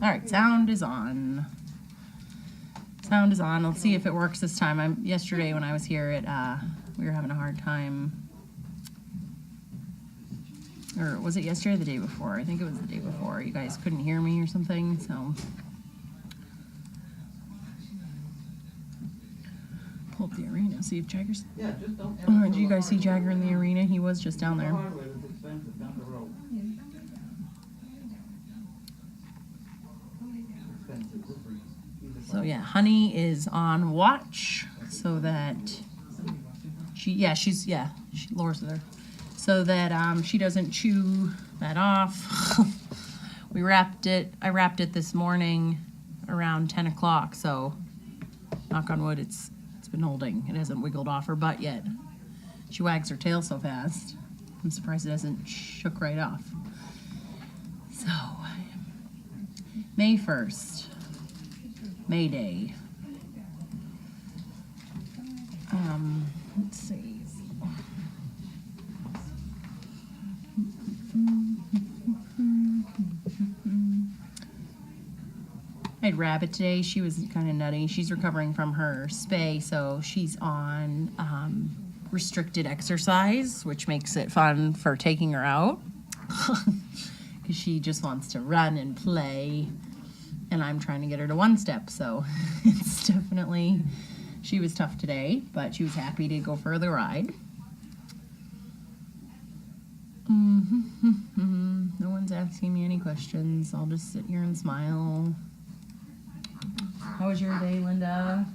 All right, sound is on. Sound is on. Let's see if it works this time. Yesterday when I was here, we were having a hard time. Or was it yesterday or the day before? I think it was the day before. You guys couldn't hear me or something, so. Pull up the arena, see if Jagger's. Yeah, just don't. Did you guys see Jagger in the arena? He was just down there. So yeah, Honey is on watch so that she Laura's there, so that she doesn't chew that off. I wrapped it this morning around 10 o'clock. So knock on wood, it's been holding. It hasn't wiggled off her butt yet. She wags her tail so fast. I'm surprised it hasn't shook right off. So May 1st. May Day. Let's see. I had Rabbit today. She was kind of nutty. She's recovering from her spay, so she's on restricted exercise, which makes it fun for taking her out. Because she just wants to run and play. And I'm trying to get her to one step, so it's definitely, she was tough today, but she was happy to go for the ride. No one's asking me any questions. I'll just sit here and smile. How was your day, Linda?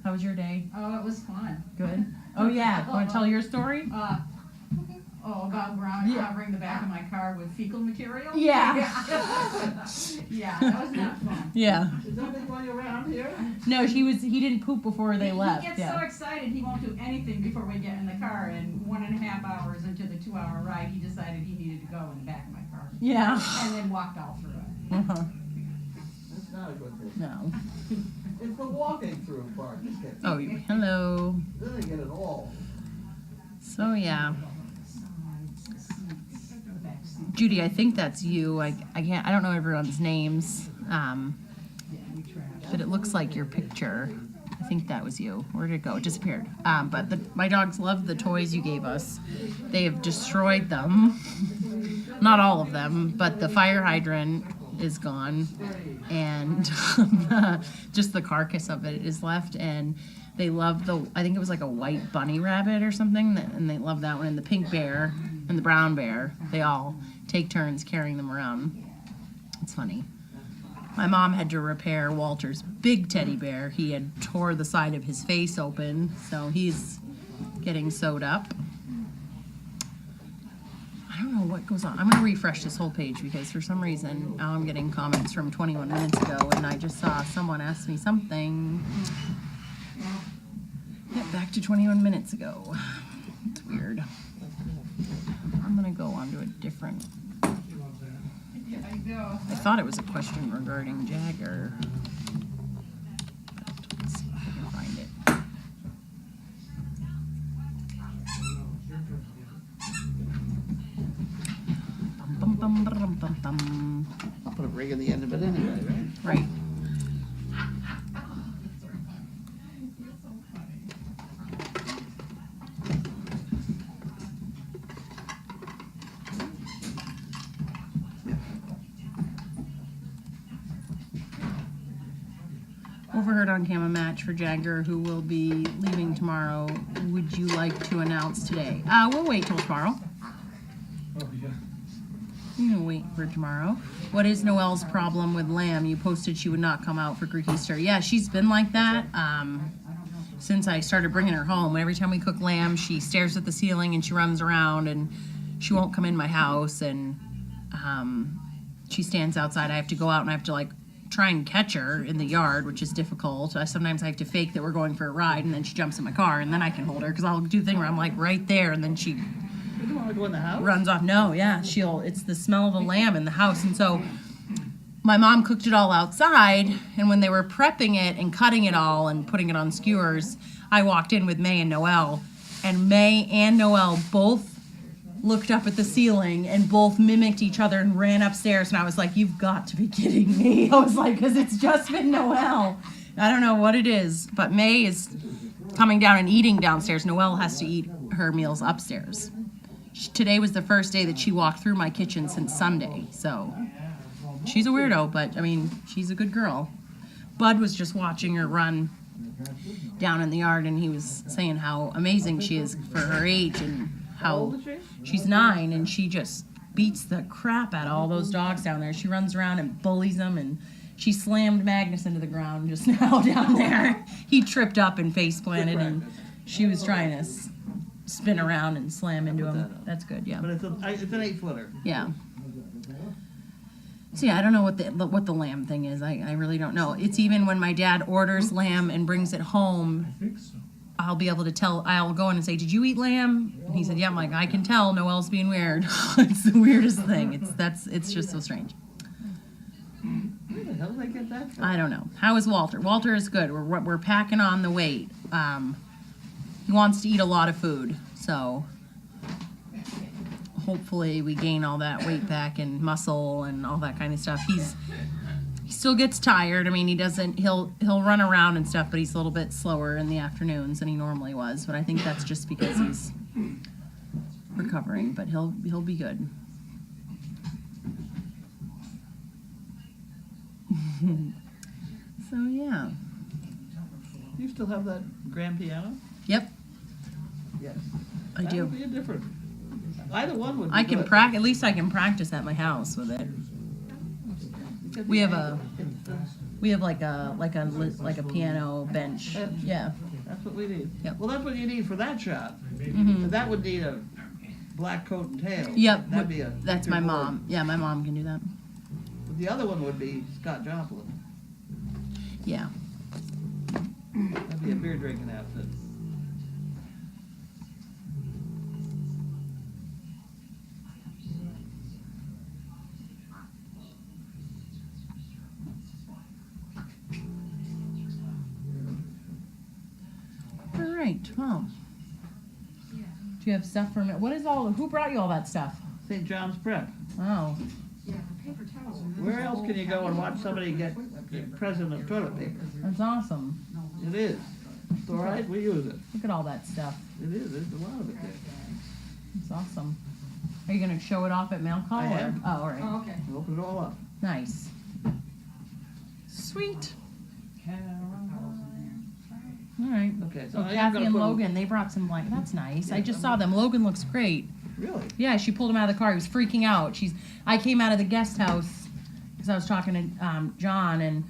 How was your day? Oh, it was fun. Good. Oh yeah, want to tell your story? About covering the back of my car with fecal material? Yeah. Yeah, that was not fun. Yeah. Is that anybody around here? No, he didn't poop before they left. He gets so excited he won't do anything before we get in the car, and 1.5 hours into the 2-hour ride, he decided he needed to go in the back of my car. Yeah. And then walked all through it. Uh-huh. That's not a good thing. No. It's the walking through part. Oh, hello. Then they get it all. So yeah. Judy, I think that's you. I don't know everyone's names, but it looks like your picture. I think that was you. Where did it go? It disappeared. But my dogs love the toys you gave us. They have destroyed them. Not all of them, but the fire hydrant is gone, and just the carcass of it is left. And they love I think it was like a white bunny rabbit or something, and they love that one. And the pink bear and the brown bear, they all take turns carrying them around. It's funny. My mom had to repair Walter's big teddy bear. He had tore the side of his face open, so he's getting sewed up. I don't know what goes on. I'm going to refresh this whole page because for some reason now I'm getting comments from 21 minutes ago, and I just saw someone ask me something. Get back to 21 minutes ago. It's weird. I'm going to go on to a different. I thought it was a question regarding Jagger. But let's see if I can find it. I'll put a ring in the end of it anyway, right? Right. Overheard on camera match for Jagger, who will be leaving tomorrow. Would you like to announce today? We'll wait till tomorrow. You can wait for tomorrow. What is Noelle's problem with Lamb? You posted she would not come out for Greek Easter. Yeah, she's been like that since I started bringing her home. Every time we cook lamb, she stares at the ceiling and she runs around, and she won't come in my house, and she stands outside. I have to go out and I have to try and catch her in the yard, which is difficult. Sometimes I have to fake that we're going for a ride, and then she jumps in my car, and then I can hold her because I'll do the thing where I'm right there, and then she You don't want to go in the house? runs off. No, yeah, it's the smell of a lamb in the house. And so my mom cooked it all outside, and when they were prepping it and cutting it all and putting it on skewers, I walked in with May and Noelle, and May and Noelle both looked up at the ceiling and both mimicked each other and ran upstairs. And I was like, you've got to be kidding me. I was like, because it's just been Noelle. I don't know what it is, but May is coming down and eating downstairs. Noelle has to eat her meals upstairs. Today was the first day that she walked through my kitchen since Sunday. So she's a weirdo, but I mean, she's a good girl. Bud was just watching her run down in the yard, and he was saying how amazing she is for her age and how she's 9 and she just beats the crap out of all those dogs down there. She runs around and bullies them, and she slammed Magnus into the ground just now down there. He tripped up and face planted, and she was trying to spin around and slam into him. That's good, yeah. But it's an 8-footer. Yeah. So yeah, I don't know what the lamb thing is. I really don't know. It's even when my dad orders lamb and brings it home, I'll be able to tell. I'll go in and say, "Did you eat lamb?" And he said, "Yeah." I'm like, I can tell. Noelle's being weird. It's the weirdest thing. It's just so strange. Where the hell did I get that from? I don't know. How is Walter? Walter is good. We're packing on the weight. He wants to eat a lot of food, so hopefully we gain all that weight back and muscle and all that kind of stuff. He still gets tired. I mean, he'll run around and stuff, but he's a little bit slower in the afternoons than he normally was. But I think that's just because he's recovering, but he'll be good. So yeah. You still have that grand piano? Yep, Yes. I That do. would be a different. Either one would be I can good. practice. At least I can practice at my house with it. We have like a piano bench. Yeah. That's what we need. Yep. Well, that's what you need for that shot. Mhm. And that would need a black coat and tail. Yep. That'd be a. That's my mom. Yeah, my mom can do that. But the other one would be Scott Joplin. Yeah. That'd be a beer drinking outfit. All right. Well, do you have stuff for me? What is all? Who brought you all that stuff? St. John's Prep. Oh. Where else can you go and watch somebody get a present of toilet paper? That's awesome. It is. It's all right. We use it. Look at all that stuff. It is. There's a lot of it there. It's awesome. Are you going to show it off at Mail Call? I or- am. Oh, all right. Oh, okay. Open it all up. Nice. Sweet. All right. Okay, so Oh, I am Kathy gonna and put 'em- Logan, they brought some blanket. That's nice. I just saw them. Logan looks great. Really? Yeah, she pulled him out of the car. He was freaking out. I came out of the guest house because I was talking to John, and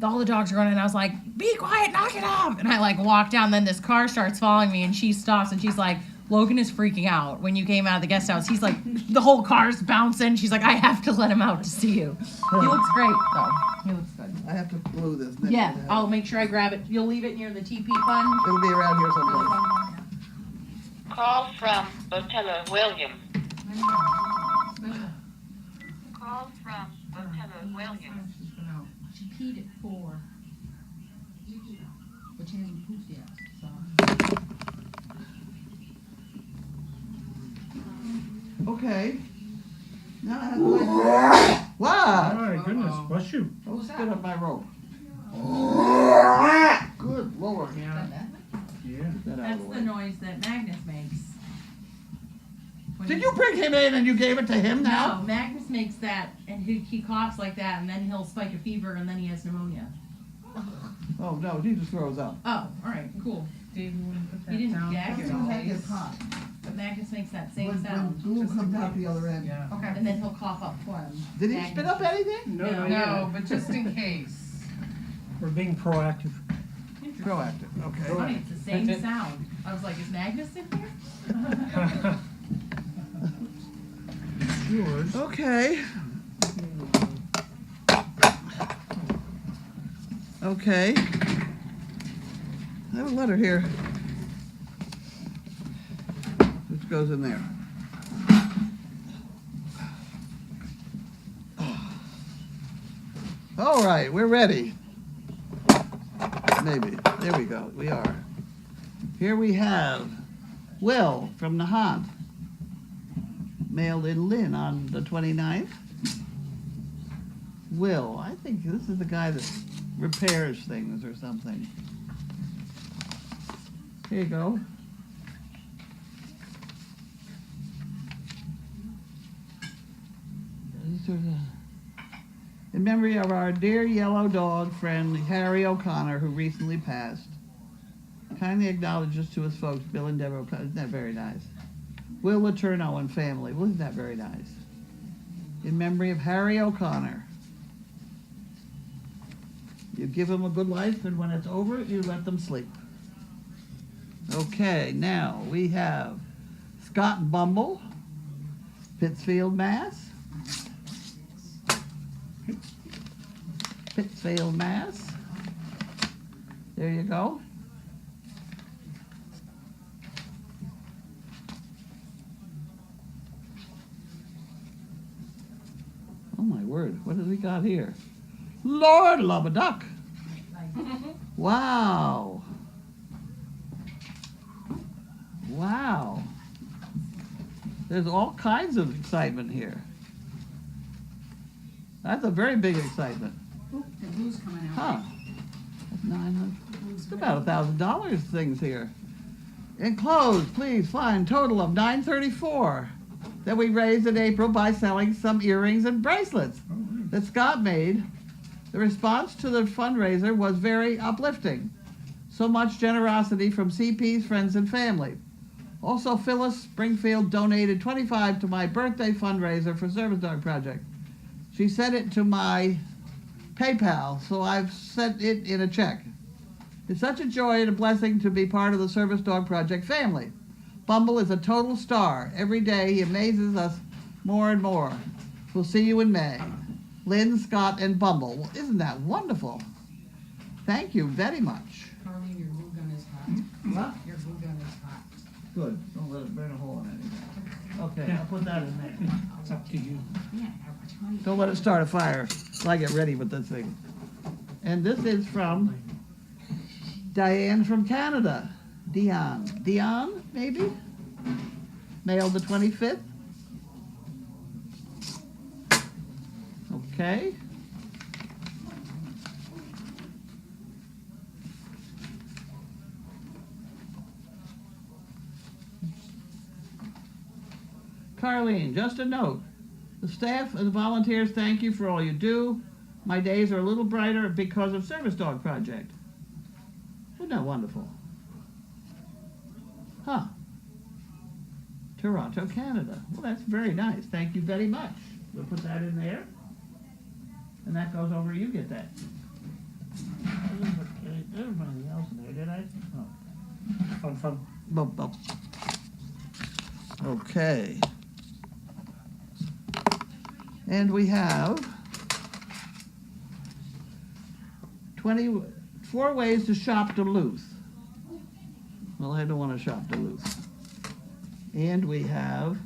all the dogs are running. And I was like, "Be quiet, knock it off!" And I like walk down. Then this car starts following me, and she stops, and she's like, "Logan is freaking out." When you came out of the guest house, he's like, the whole car's bouncing. She's like, "I have to let him out to see you." He looks great, though. He looks good. I have to glue this. next Yeah, to that. I'll make sure I grab it. You'll leave it near the TP fund. It'll be around here someplace. Call from Botello William. Call from Botello William. She peed at 4. But she hasn't pooped yet, so. Okay. Now I have to wait. What? My goodness, bless you. Don't spit up my rope. Good Lord. Yeah. Get that out of That's the the way. noise that Magnus makes. When Did he- you bring him in and you gave it to him No, now? Magnus makes that, and he coughs like that, and then he'll spike a fever, and then he has pneumonia. Oh, no, he just throws up. Oh, all right, cool. Dave, you want to put that He didn't down? gag it Sometimes that always, gets hot. but Magnus makes that same When sound. glue comes out the other end. Yeah. Okay. And then he'll cough up phlegm. Did he Magnus spit up just- anything? No, not No, yet. but just in case. We're being proactive. Proactive, okay. Funny, it's the same sound. I was like, is Magnus in here? It's yours. Okay. Okay. I have a letter here. Which goes in there. All right, we're ready. Maybe. There we go. We are. Here we have Will from Nahant. mailed in Lynn on the 29th. Will, I think this is the guy that repairs things or something. Here you go. These are the- In memory of our dear yellow dog friend Harry O'Connor, who recently passed. Kindly acknowledge this to his folks, Bill and Deborah O'Connor. Isn't that very nice? Will Letourneau and family. Well, isn't that very nice? In memory of Harry O'Connor. You give them a good life, and when it's over, you let them sleep. Okay, now we have Scott Bumble, Pittsfield, Mass. Pittsfield, Mass. There you go. Oh my word, what have we got here? Lord love a duck. Wow. Wow. There's all kinds of excitement here. That's a very big excitement. Oop, the blue's coming out. Huh. That's 900. It's about $1,000 things here. Enclosed, please find total of $934 that we raised in April by selling some earrings and bracelets that Scott made. The response to the fundraiser was very uplifting. So much generosity from CP's friends and family. Also, Phyllis Springfield donated $25 to my birthday fundraiser for Service Dog Project. She sent it to my PayPal, so I've sent it in a check. It's such a joy and a blessing to be part of the Service Dog Project family. Bumble is a total star. Every day he amazes us more and more. We'll see you in May. Lynn, Scott, and Bumble. Well, isn't that wonderful? Thank you very much. Carlene, your glue gun is hot. What? Your glue gun is hot. Good. Don't let it burn a hole in anything. Okay, I'll put that in there. It's up to you. Yeah, how much honey? Don't let it start a fire till I get ready with this thing. And this is from Diane from Canada. Dion, maybe? Mailed the 25th. Okay. Carlene, just a note. The staff and the volunteers thank you for all you do. My days are a little brighter because of Service Dog Project. Isn't that wonderful? Huh. Toronto, Canada. Well, that's very nice. Thank you very much. We'll put that in there. And that goes over, you get that. I didn't put anything else in there, did I? Oh. Fun. Bump, bump. Okay. And we have 24 ways to shop Duluth. Well, I don't want to shop Duluth. And we have,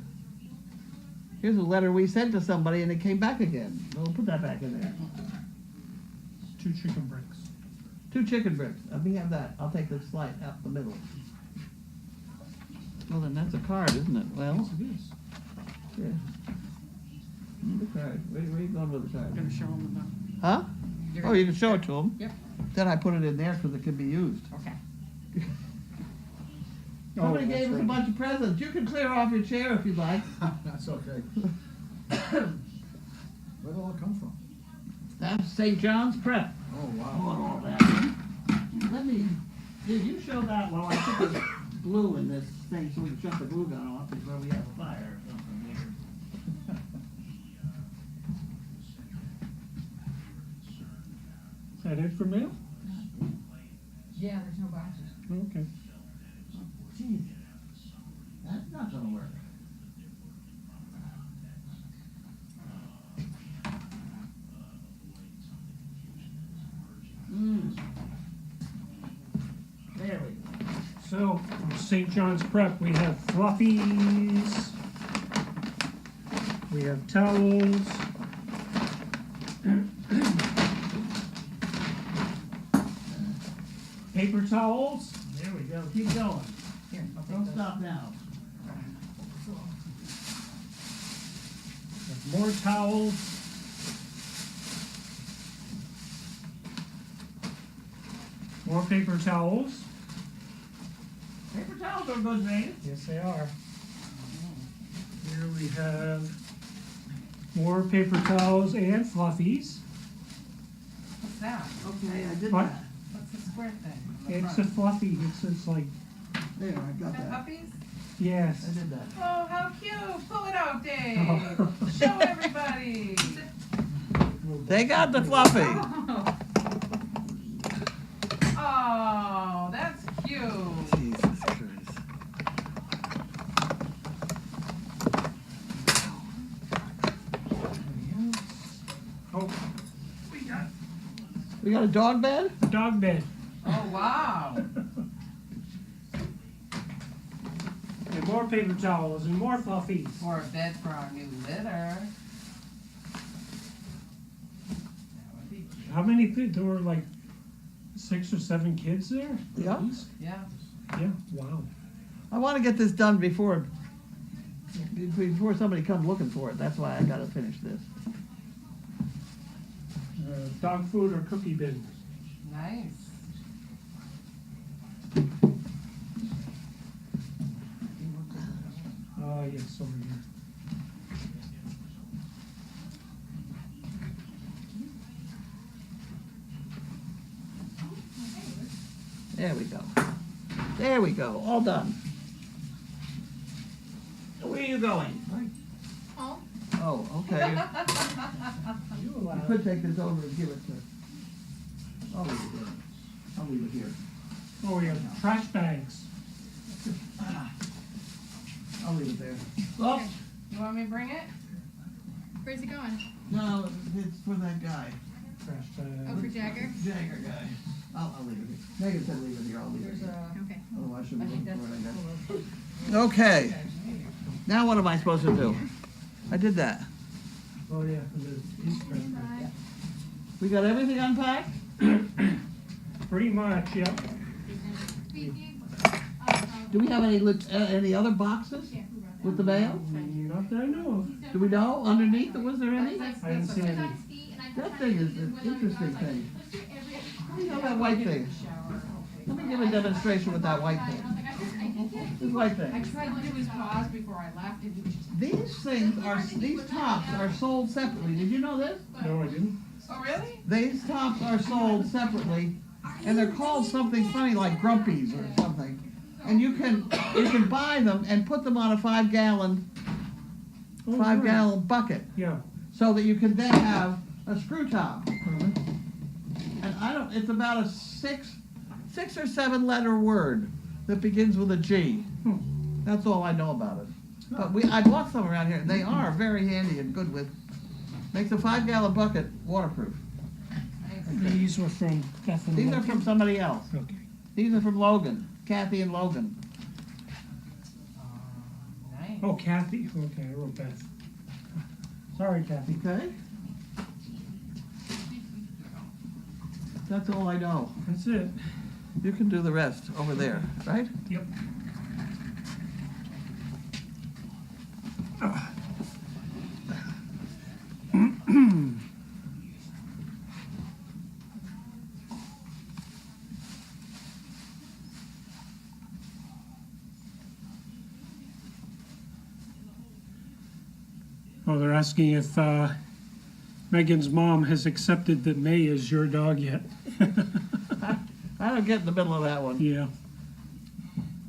here's a letter we sent to somebody and it came back again. We'll put that back in there. 2 chicken bricks. 2 chicken bricks. Let me have that. I'll take the slice out the middle. Well, then that's a card, isn't it? Well, Yes, it is. yeah. The card. Where are you going with the card? I'm gonna show them Huh? the. Oh, you can show it to them. Yep. Then I put it in there because it can be used. Okay. Somebody that's gave us a right. bunch of presents. You can clear off your chair if you'd like. That's okay. Where did all it come from? That's St. John's Prep. Oh, Oh, wow. and all that. Let me, did you show that while I put the glue in this thing so we can shut the glue gun off before we have a fire or something here? Is that it for mail? Yeah, there's no boxes. Okay. Jeez, that's not gonna work. There we go. So, from St. John's Prep, we have fluffies. We have towels. Paper towels. There we go. Keep going. Here, I'll take Don't those. stop now. more towels. More paper towels. Paper towels are good, man. Yes, they are. Here we have more paper towels and fluffies. What's that? Okay, I did What? that. What's the square thing? on the It's a front? fluffy. It's like, There, I got Is that that. puppies? yes. I did that. Oh, how cute! Pull it out, Dave. Oh. Show everybody. They got the fluffy. Oh, that's cute. Jesus Christ. Oh, We got a dog bed? dog bed. Oh, wow. And more paper towels and more fluffies. For a bed for our new litter. That would be cute. How many? There were like 6 or 7 kids there. Yeah. At least? Yeah. Yeah. Wow. I want to get this done before somebody comes looking for it. That's why I gotta finish this. Dog food or cookie bin. Nice. Yes, over here. There we go. There we go. All done. Where are you going? Oh. Oh, okay. You You allowed. could take this over and give it to. I'll leave it there. I'll leave it here. Oh, we have trash bags. I'll leave it there. Oh, You want me to bring it? Where's it going? no, it's for that guy. Trash Oh, bags. for Jagger? Jagger guy. I'll leave it here. Megan said leave it here. I'll leave it here. Okay. Otherwise she'll I be think looking that's for it, I guess. Okay. Now what am I supposed to do? I did that. Oh, yeah. And the Easter egg. We got everything unpacked? Pretty much, yep. Do we have any other boxes with the mail? Not that I know of. Do we know underneath? Was there any? I didn't see any. That thing is an interesting thing. How do you know that white thing? Let me give a demonstration with that white thing. This white I thing. tried to do his pause before I left and he was just, These tops are sold separately. Did you know this? No, I didn't. oh, really? These tops are sold separately, and they're called something funny like Grumpies or something. And you can buy them and put them on a 5-gallon Oh, right. bucket, Yeah. so that you can then have a screw top. And it's about a 6 or 7 letter word that begins with a G. That's all I know about it. But I bought some around here. They are very handy and good with. Makes a 5-gallon bucket waterproof. These were from Beth and These are Logan. from somebody else. Okay. These are from Logan, Kathy and Logan. Nice. Oh, Kathy. Okay, I wrote Beth. Sorry, Kathy. Okay. That's all I know. That's it. You can do the rest over there, right? Yep. Oh, they're asking if Megan's mom has accepted that May is your dog yet. I don't get in the middle of that one. Yeah.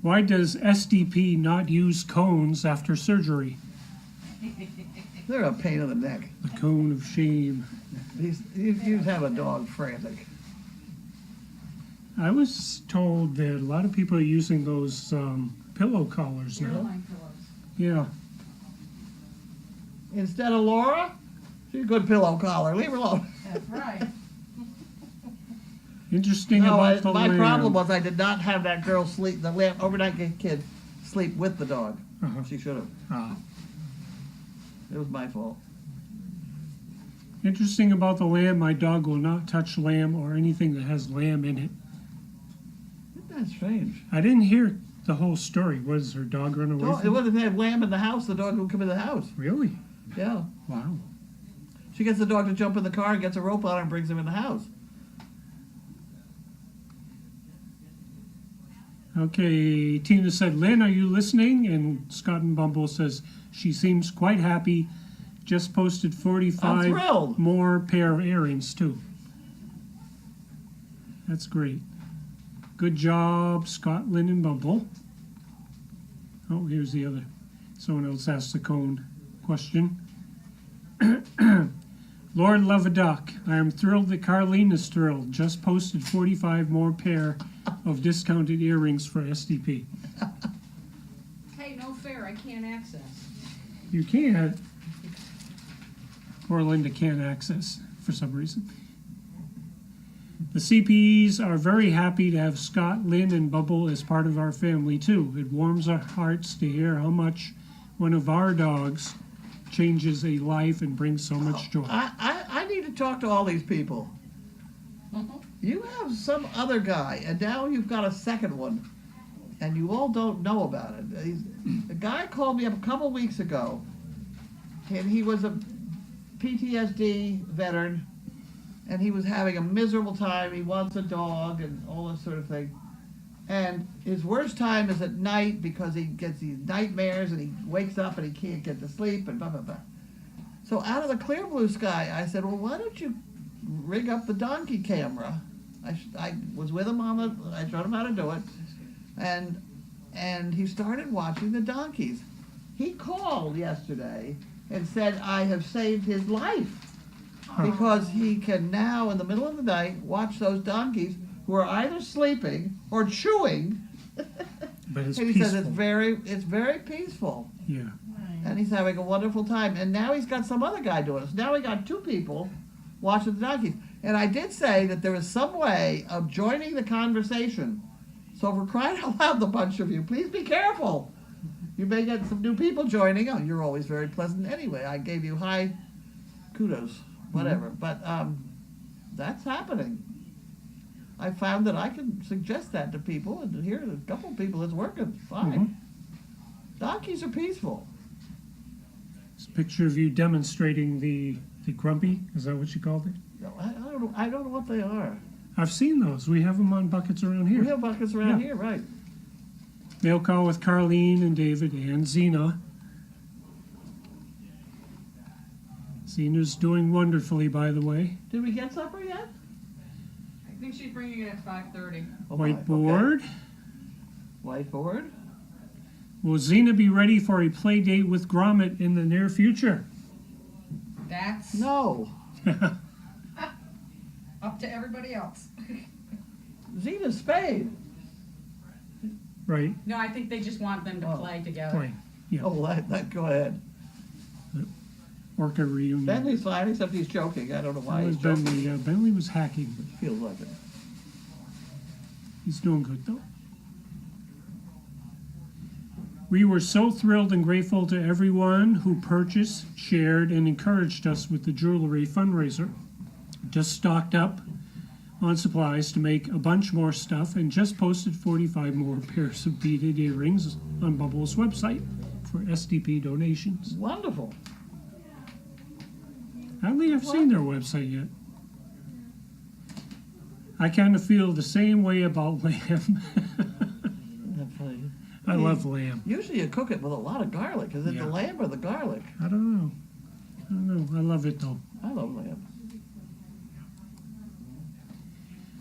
Why does SDP not use cones after surgery? They're a pain in the neck. The cone of shame. You have a dog frantic. I was told that a lot of people are using those pillow collars now. Airline pillows. Yeah. Instead of Laura, she's a good pillow collar. Leave her alone. That's right. Interesting No, about the my lamb. problem was I did not have that girl sleep, the overnight kid, sleep with the dog. Uh-huh. She should have. Ah. It was my fault. Interesting about the lamb. My dog will not touch lamb or anything that has lamb in it. Isn't that strange? I didn't hear the whole story. Was her dog run away? It From wasn't if they have lamb in the house, the dog would come in the house. Really? Yeah. Wow. She gets the dog to jump in the car and gets a rope on it and brings him in the house. Okay, Tina said, Lynn, are you listening? And Scott and Bumble says, she seems quite happy. Just posted I'm 45 thrilled. more pair of earrings, too. That's great. Good job, Scott, Lynn, and Bumble. Oh, here's the other. Someone else asked the cone question. Lord love a duck. I am thrilled that Carlene is thrilled. Just posted 45 more pair of discounted earrings for SDP. Hey, no fair, I can't access. You can't. Or Linda can't access for some reason. The CPEs are very happy to have Scott, Lynn, and Bubble as part of our family too. It warms our hearts to hear how much one of our dogs changes a life and brings so much joy. I need to talk to all these people. You have some other guy, and now you've got a second one, and you all don't know about it. A guy called me up a couple weeks ago, and he was a PTSD veteran, and he was having a miserable time. He wants a dog and all this sort of thing. And his worst time is at night because he gets these nightmares and he wakes up and he can't get to sleep and blah, blah, blah. So out of the clear blue sky, I said, well, why don't you rig up the donkey camera? I was with him I showed him how to do it. And he started watching the donkeys. He called yesterday and said, I have saved his life. Because he can now, in the middle of the night, watch those donkeys who are either sleeping or chewing. But it's And he peaceful. says it's very peaceful. Yeah. And he's having a wonderful time. And now he's got some other guy doing it. So now we got two people watching the donkeys. And I did say that there is some way of joining the conversation. So for crying out loud, the bunch of you, please be careful. You may get some new people joining. Oh, you're always very pleasant anyway. I gave you high kudos, whatever. But that's happening. I found that I can suggest that to people, and here are a couple of people it's working fine. Donkeys are peaceful. It's a picture of you demonstrating the grumpy. Is that what you called it? No, I don't know what they are. I've seen those. We have them on buckets around here. We have buckets around Yeah. here, right? Mail call with Carlene and David and Zena. Zena's doing wonderfully, by the way. Did we get supper yet? I think she's bringing it at 5:30. Oh, my, Whiteboard. okay. Whiteboard. Will Zena be ready for a play date with Gromit in the near future? That's No. up to everybody else. Zena Spade. Right. No, I think they just want them to Oh. play together. Point. Yeah. Oh, that go ahead. Orca reunion. Bentley's fine, except he's joking. I don't know why That was he's joking. Bentley. Bentley was hacking. Feels like it. He's doing good though. We were so thrilled and grateful to everyone who purchased, shared, and encouraged us with the jewelry fundraiser. Just stocked up on supplies to make a bunch more stuff and just posted 45 more pairs of beaded earrings on Bubble's website for SDP donations. Wonderful. I don't think I've seen their website yet. I kind of feel the same way about lamb. That's funny. I love lamb. Usually you cook it with a lot of garlic. Is it Yeah. the lamb or the garlic? I don't know. I love it though. I love lamb.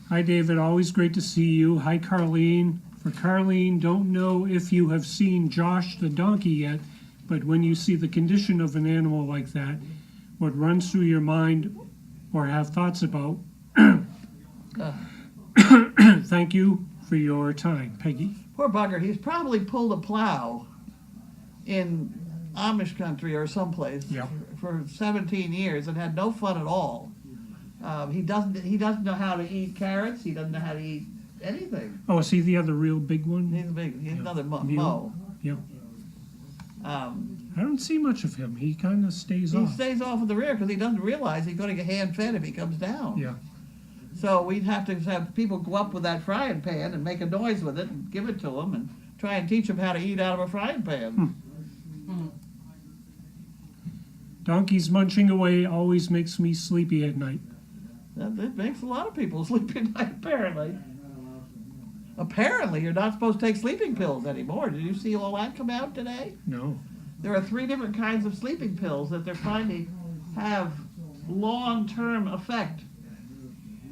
Hi, David. Always great to see you. Hi, Carlene. For Carlene, don't know if you have seen Josh the donkey yet, but when you see the condition of an animal like that, what runs through your mind or have thoughts about, thank you for your time, Peggy. Poor bugger. He's probably pulled a plow in Amish country or someplace Yeah. for 17 years and had no fun at all. He doesn't know how to eat carrots. He doesn't know how to eat anything. Oh, is he the other real big one? He's another Mo. Mule. Yeah. I don't see much of him. He kind of stays He off. stays off in the rear because he doesn't realize he's going to get hand fed if he comes down. Yeah. So we'd have to have people go up with that frying pan and make a noise with it and give it to him and try and teach him how to eat out of a frying pan. Donkeys munching away always makes me sleepy at night. That makes a lot of people sleep at night, apparently. Apparently, you're not supposed to take sleeping pills anymore. Did you see all that come out today? No. There are 3 different kinds of sleeping pills that they're finding have long-term effect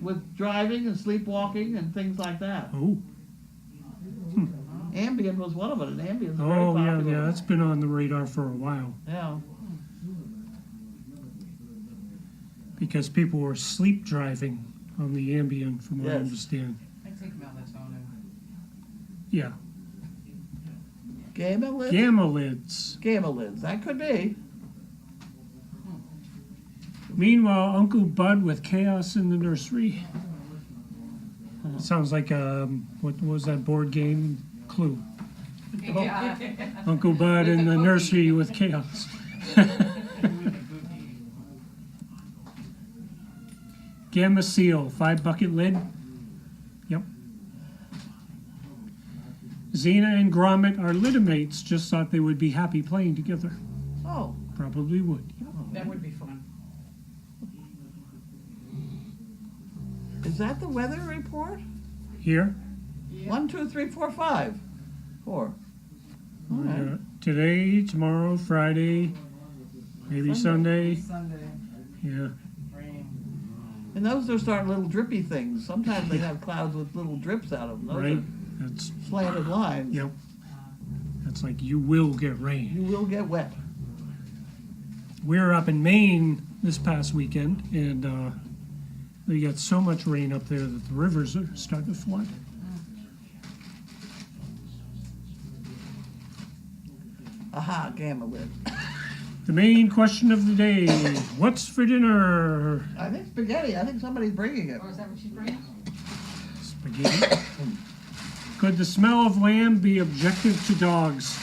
with driving and sleepwalking and things like that. Oh. Ambien was one of it, and Ambien's very Oh, yeah, popular. yeah. That's been on the radar for a while Yeah. because people were sleep driving on the Ambien, from what I Yes. understand. I take melatonin. Yeah. Gamma Gamma-lids. lids. That could be. Meanwhile, Uncle Bud with chaos in the nursery. Sounds like what was that board game? Clue. Yeah. Uncle Bud in the nursery with chaos. Gamma Seal, 5-bucket lid. Yep. Xena and Gromit are lidomates. Just thought they would be happy playing together. Oh. Probably would. That would be fun. Is that the weather report? Here. 1, 2, 3, 4, 5. 4. All right. Today, tomorrow, Friday, maybe Sunday. Sunday, Yeah. rain. And those are starting little drippy things. Sometimes they have clouds with little drips out of them. Those Right. are That's slanted lines. yep. That's like you will get rain. You will get wet. We were up in Maine this past weekend, and they got so much rain up there that the rivers are starting to flood. Aha, gamma lid. The main question of the day: what's for dinner? I think spaghetti. I think somebody's bringing it. Oh, is that what she's bringing? Spaghetti. Could the smell of lamb be objective to dogs?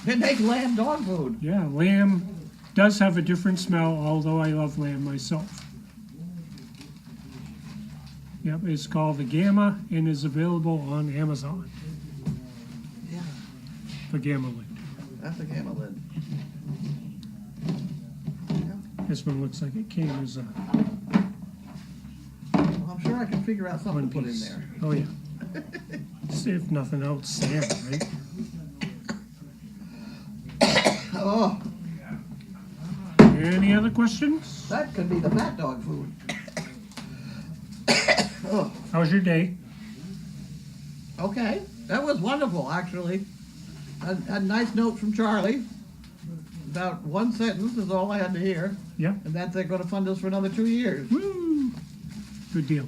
They make lamb dog food. Yeah, lamb does have a different smell, although I love lamb myself. Yep, it's called the Gamma and is available on Amazon. Yeah, The Gamma lid. that's a gamma lid. This one looks like it came as a Well, I'm sure I can figure out something one to put in piece. there. Oh yeah. See if nothing else, Sam, right? Oh, Any other questions? that could be the fat dog food. Oh, How was your day? okay. That was wonderful, actually. I had a nice note from Charlie. About 1 sentence is all I had to hear. Yeah. And that they're going to fund us for another 2 years. Woo! Good deal.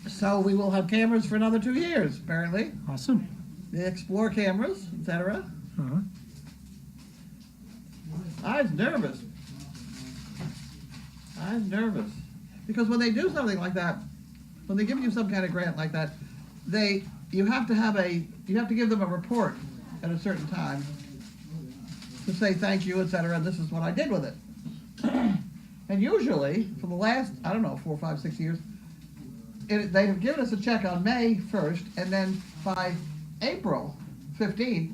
So we will have cameras for another 2 years, apparently. Awesome. The Explore cameras, etc. Uh-huh. I was nervous. Because when they do something like that, when they give you some kind of grant like that, you have to give them a report at a certain time to say thank you, etc. And this is what I did with it. And usually, for the last, I don't know, 4, 5, 6 years, they have given us a check on May 1st, and then by April 15th,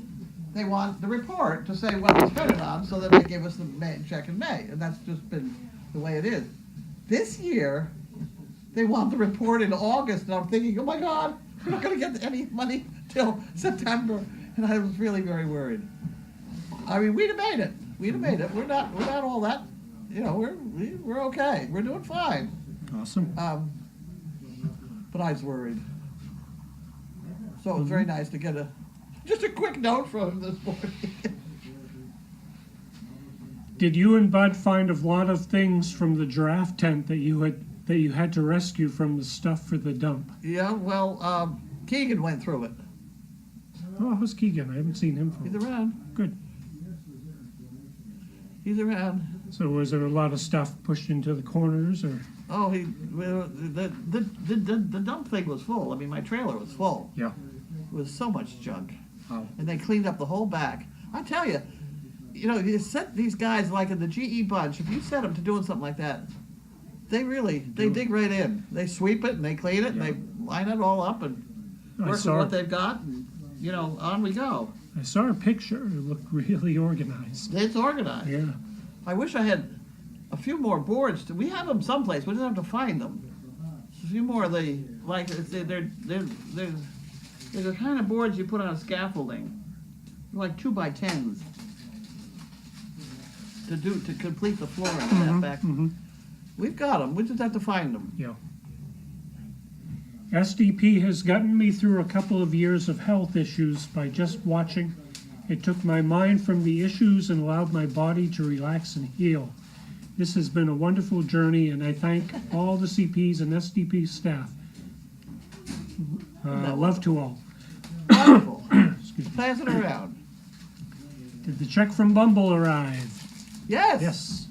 they want the report to say what we spent it on, so that they give us the check in May, and that's just been the way it is. This year, they want the report in August, and I'm thinking, oh my God, we're not going to get any money till September, and I was really very worried. I mean, we'd have made it. We're not all that, we're okay. We're doing fine. Awesome. But I was worried. So it was very nice to get just a quick note from him this morning. Did you and Bud find a lot of things from the giraffe tent that you had to rescue from the stuff for the dump? Yeah, well, Keegan went through it. Oh, how's Keegan? I haven't seen him for He's a while. around. Good. He's around. So was there a lot of stuff pushed into the corners, or? Oh, the dump thing was full. I mean, my trailer was full. Yeah. It was so much junk. Wow. And they cleaned up the whole back. I tell you, you set these guys like in the GE bunch, if you set them to doing something like that, they dig right in. They sweep it and they clean it and they line it all up and work with what they've got and, on we go. I saw a picture. It looked really organized. It's organized. Yeah. I wish I had a few more boards. We have them someplace. We just have to find them. A few more of the, like, they're the kind of boards you put on scaffolding. They're like 2x10s. To complete the floor and that back. We've got them. We just have to find them. Yeah. SDP has gotten me through a couple of years of health issues by just watching. It took my mind from the issues and allowed my body to relax and heal. This has been a wonderful journey, and I thank all the CPs and SDP staff. Love to all. Wonderful. Excuse me. Pass it around. Did the check from Bumble arrive? Yes. Yes.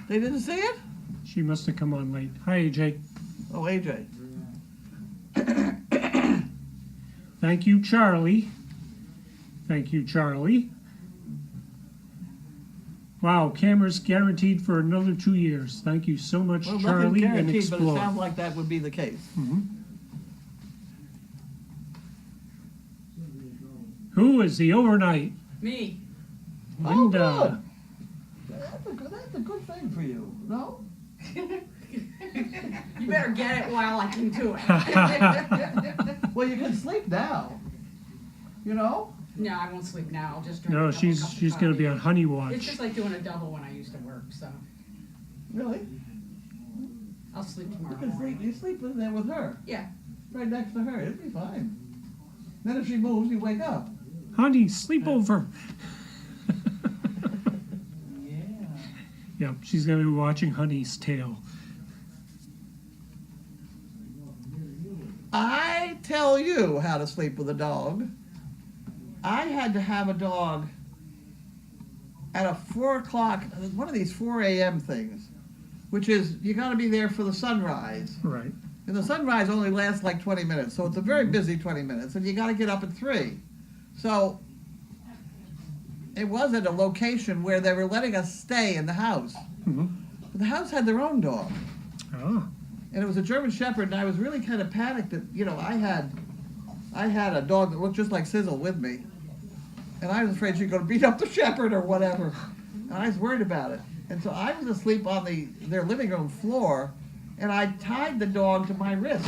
They didn't see it? She must have come on late. Hi, AJ. Oh, AJ. Thank you, Charlie. Thank you, Charlie. Wow, cameras guaranteed for another 2 years. Thank you so much, Well, Charlie, nothing's and guaranteed, but it Explore. sounds like that would be the case. Who is the overnight? Me. Oh, Linda. good. That's a good thing for you, no? You better get it while I can do it. Well, you can sleep now. You know? No, I won't sleep now. I'll just drink No, a couple cups of she's going to be coffee. on Honey It's Watch. just like doing a double when I used to work, so Really? I'll sleep You tomorrow can sleep. morning. You sleep in there with her, Yeah. right next to her. It'll be fine. Then if she moves, you wake up. Honey, sleepover. Yeah, she's going to be watching Honey's Tale. I tell you how to sleep with a dog. I had to have a dog at a 4 o'clock, one of these 4 a.m. things, which is you got to be there for the sunrise. Right. And the sunrise only lasts like 20 minutes, so it's a very busy 20 minutes, and you got to get up at 3. So it was at a location where they were letting us stay in the house. Mhm. But the house had their own dog. Ah, And it was a German Shepherd, and I was really kind of panicked that, you know, I had a dog that looked just like Sizzle with me. And I was afraid she'd go to beat up the Shepherd or whatever. And I was worried about it. And so I was asleep on their living room floor, and I tied the dog to my wrist.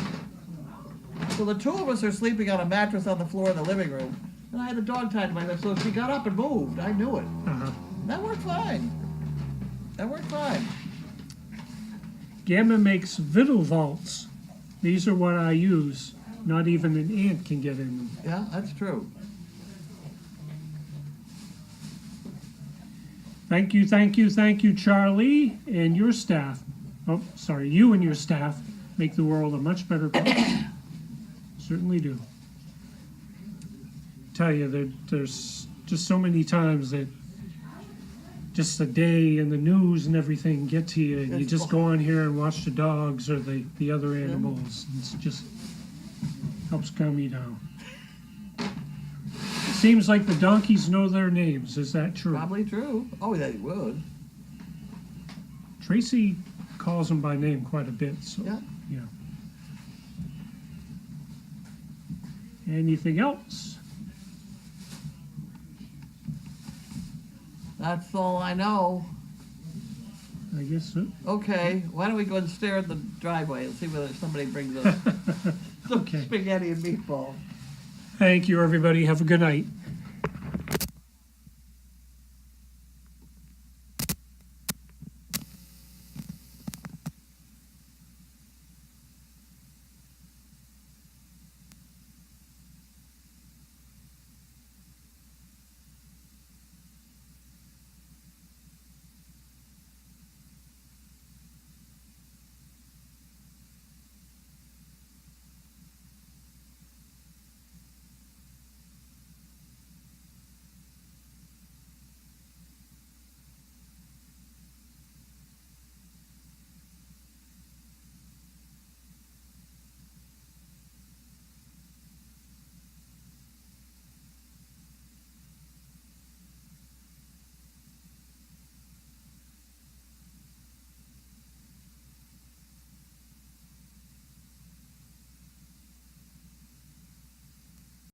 So the two of us are sleeping on a mattress on the floor in the living room, and I had the dog tied to my wrist. So if she got up and moved, I knew it. uh-huh. That worked fine. That worked fine. Gamma makes Viddle vaults. These are what I use. Not even an ant can get in them. Yeah, that's true. Thank you, Charlie, and your staff. Oh, sorry, you and your staff make the world a much better place. Certainly do. Tell you, there's just so many times that just the day and the news and everything get to you, and you It's just go on here and watch the dogs or the other animals. It's just helps calm me down. It seems like the donkeys know their names. Is that true? Probably true. Oh, they would. Tracy calls them by name quite a bit. So Yeah. yeah. Anything else? That's all I know. I guess so. Okay, why don't we go and stare at the driveway and see whether somebody brings us some Okay. spaghetti and meatballs. Thank you, everybody. Have a good night.